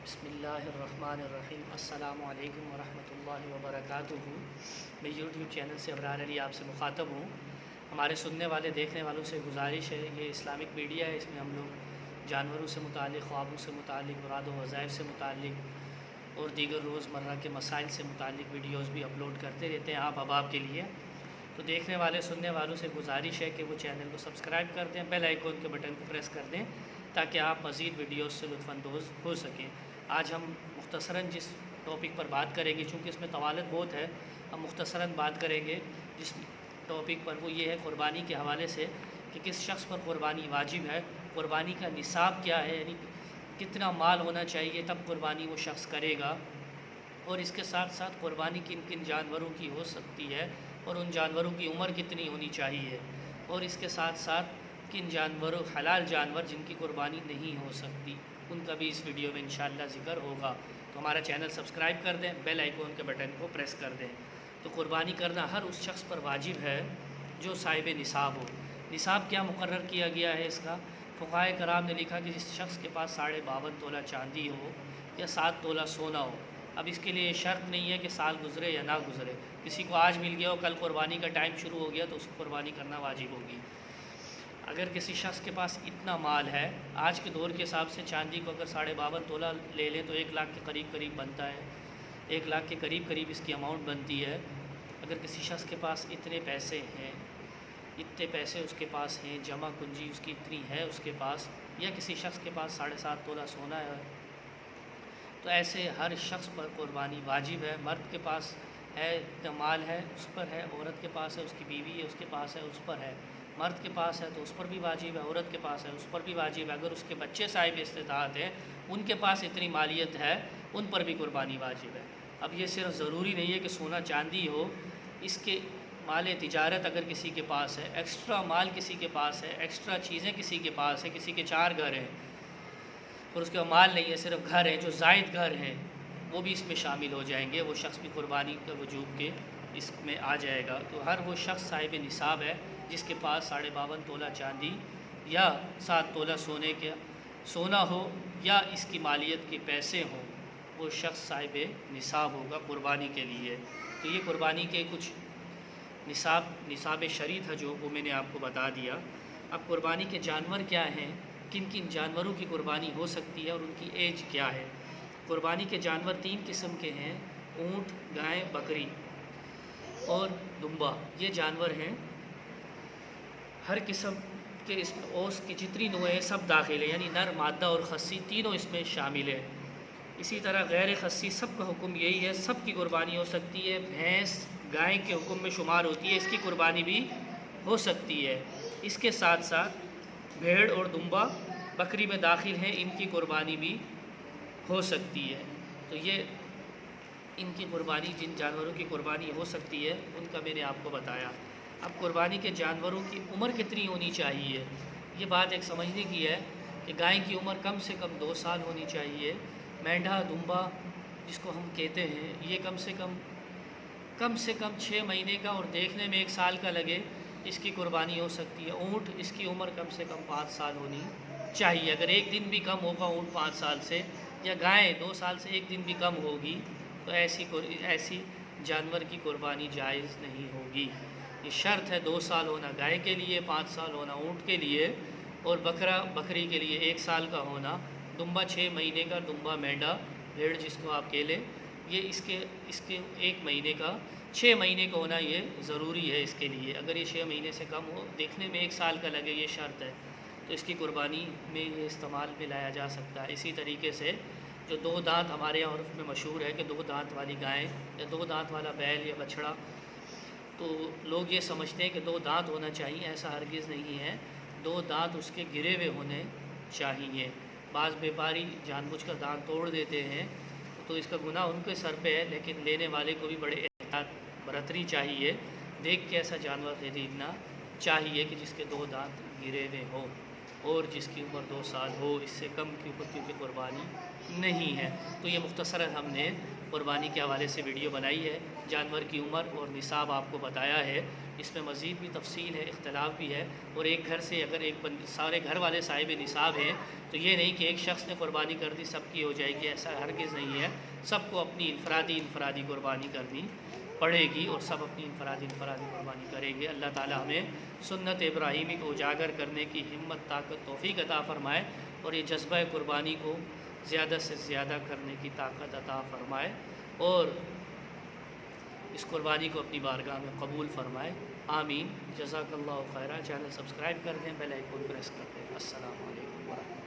बिस्मिल्लाहिर्रहमानिर्रहीम। अस्सलामु अलैकुम वरहमतुल्लाहि वबरकातुहू। मैं यूट्यूब चैनल से अबरार अली आपसे मुखातब हूँ। हमारे सुनने वाले देखने वालों से गुजारिश है, ये इस्लामिक मीडिया है, इसमें हम लोग जानवरों से मुतालिक, ख्वाबों से मुतालिक, मुराद व वज़ाइफ से मुतालिक और दीगर रोज़मर्रा के मसाइल से मुतालिक वीडियोस भी अपलोड करते रहते हैं आप अहबाब के लिए। तो देखने वाले सुनने वालों से गुजारिश है कि वो चैनल को सब्सक्राइब कर दें, बेल आइकन के बटन को प्रेस कर दें ताकि आप मज़ीद वीडियोस से लुत्फ़अंदोज़ हो सकें। आज हम मुख्तसरन जिस टॉपिक पर बात करेंगे, चूँकि इसमें तवालत बहुत है, हम मुख्तसरन बात करेंगे जिस टॉपिक पर, वो ये है क़ुरबानी के हवाले से कि किस शख्स पर क़ुरबानी वाजिब है, क़ुरबानी का निसाब क्या है, यानी कितना माल होना चाहिए तब क़ुरबानी वो शख्स करेगा, और इसके साथ साथ क़ुरबानी किन किन जानवरों की हो सकती है और उन जानवरों की उम्र कितनी होनी चाहिए, और इसके साथ साथ किन जानवरों, हलाल जानवर जिनकी क़ुरबानी नहीं हो सकती, उनका भी इस वीडियो में इंशाअल्लाह ज़िक्र होगा। तो हमारा चैनल सब्सक्राइब कर दें, बेल आइकन के बटन को प्रेस कर दें। तो क़ुरबानी करना हर उस शख्स पर वाजिब है जो साहिब निसाब हो। निसाब क्या मुकर्रर किया गया है इसका? फ़ुक़हाए कराम ने लिखा कि जिस शख्स के पास 52.5 तोला चांदी हो या 7 तोला सोना हो। अब इसके लिए शर्त नहीं है कि साल गुज़रे या ना गुज़रे, किसी को आज मिल गया हो, कल क़ुरबानी का टाइम शुरू हो गया तो उसको क़ुरबानी करना वाजिब होगी। अगर किसी शख्स के पास इतना माल है, आज के दौर के हिसाब से चांदी को अगर 52.5 तोला ले लें तो 1 लाख के करीब करीब बनता है, 1 लाख के करीब करीब इसकी अमाउंट बनती है। अगर किसी शख्स के पास इतने पैसे हैं, इतने पैसे उसके पास हैं, जमा कुंजी उसकी इतनी है उसके पास, या किसी शख्स के पास 7.5 तोला सोना है, तो ऐसे हर शख्स पर क़ुरबानी वाजिब है। मर्द के पास है, इतना माल है उस पर है, औरत के पास है, उसकी बीवी है उसके पास है, उस पर है। मर्द के पास है तो उस पर भी वाजिब है, औरत के पास है उस पर भी वाजिब है। अगर उसके बच्चे साहिब इस्तिताअत हैं, उनके पास इतनी मालियत है, उन पर भी क़ुरबानी वाजिब है। अब ये सिर्फ ज़रूरी नहीं है कि सोना चांदी हो, इसके माल तिजारत अगर किसी के पास है, एक्स्ट्रा माल किसी के पास है, एक्स्ट्रा चीज़ें किसी के पास है, किसी के 4 घर हैं और उसके माल नहीं है, सिर्फ घर है, जो ज़ायद घर हैं, वो भी इसमें शामिल हो जाएंगे। वो शख्स भी क़ुरबानी के वजूब के इसमें आ जाएगा। तो हर वो शख्स साहिब निसाब है जिसके पास 52.5 तोला चांदी या 7 तोला सोना हो या इसकी मालियत के पैसे हों, वो शख्स साहिब निसाब होगा क़ुरबानी के लिए। तो ये क़ुरबानी के कुछ निसाब शरीत है जो वो मैंने आपको बता दिया। अब क़ुरबानी के जानवर क्या हैं, किन किन जानवरों की क़ुरबानी हो सकती है और उनकी एज क्या है। क़ुरबानी के जानवर 3 किस्म के हैं, ऊँट, गाय, बकरी और दुम्बा। ये जानवर हैं, हर किस्म के इसमें ओस की जितनी नोएं हैं सब दाखिल है, यानी नर, मादा और खस्सी तीनों इसमें शामिल है। इसी तरह गैर खस्सी सब का हुक्म यही है, सब की क़ुरबानी हो सकती है। भैंस गाय के हुक्म में शुमार होती है, इसकी क़ुरबानी भी हो सकती है। इसके साथ साथ भेड़ और दुम्बा बकरी में दाखिल हैं, इनकी क़ुरबानी भी हो सकती है। तो ये इनकी क़ुरबानी, जिन जानवरों की क़ुरबानी हो सकती है उनका मैंने आपको बताया। अब क़ुरबानी के जानवरों की उम्र कितनी होनी चाहिए, ये बात एक समझने की है कि गाय की उम्र कम से कम 2 साल होनी चाहिए। मेंढा, दुम्बा जिसको हम कहते हैं, ये कम से कम 6 महीने का और देखने में 1 साल का लगे, इसकी क़ुरबानी हो सकती है। ऊँट, इसकी उम्र कम से कम 5 साल होनी चाहिए। अगर एक दिन भी कम होगा ऊँट 5 साल से, या गाय 2 साल से एक दिन भी कम होगी, तो ऐसी जानवर की क़ुरबानी जायज़ नहीं होगी। ये शर्त है 2 साल होना गाय के लिए, 5 साल होना ऊँट के लिए, और बकरी के लिए 1 साल का होना। दुम्बा 6 महीने का, दुम्बा, मेंढा, भेड़ जिसको आप कह लें, ये इसके 1 महीने का, 6 महीने का होना ये ज़रूरी है इसके लिए। अगर ये 6 महीने से कम हो, देखने में 1 साल का लगे, ये शर्त है, तो इसकी क़ुरबानी में ये इस्तेमाल में लाया जा सकता है। इसी तरीके से जो 2 दांत हमारे यहाँ उर्फ़ में मशहूर है कि 2 दांत वाली गाय या 2 दांत वाला बैल या बछड़ा, तो लोग ये समझते हैं कि 2 दांत होना चाहिए, ऐसा हरगिज़ नहीं है। 2 दांत उसके गिरे हुए होने चाहिए। बाज़ व्यापारी जानबूझकर दांत तोड़ देते हैं तो इसका गुनाह उनके सर पे है, लेकिन लेने वाले को भी बड़े एहतियात बरतनी चाहिए। देख के ऐसा जानवर खरीदना चाहिए कि जिसके 2 दांत गिरे हुए हों और जिसकी उम्र 2 साल हो, इससे कम की ऊपर क्योंकि क़ुरबानी नहीं है। तो ये मुख्तसरन हमने क़ुरबानी के हवाले से वीडियो बनाई है, जानवर की उम्र और निसाब आपको बताया है। اس میں مزید بھی تفصیل ہے، اختلاف بھی ہے، اور ایک گھر سے اگر سارے گھر والے صاحب نصاب ہیں تو یہ نہیں کہ ایک شخص نے قربانی کر دی سب کی ہو جائے گی، ایسا ہرگز نہیں ہے، سب کو اپنی انفرادی قربانی کرنی پڑے گی اور سب اپنی انفرادی قربانی کریں گے۔ اللہ تعالی ہمیں سنت ابراہیمی کو اجاگر کرنے کی ہمت، طاقت، توفیق عطا فرمائے، اور یہ جذبہ قربانی کو زیادہ سے زیادہ کرنے کی طاقت عطا فرمائے، اور اس قربانی کو اپنی بارگاہ میں قبول فرمائے، آمین۔ جزاک اللہ خیرہ۔ چینل سبسکرائب کر دیں، بیل آئیکن پریس کر دیں۔ السلام علیکم ورحمۃ اللہ۔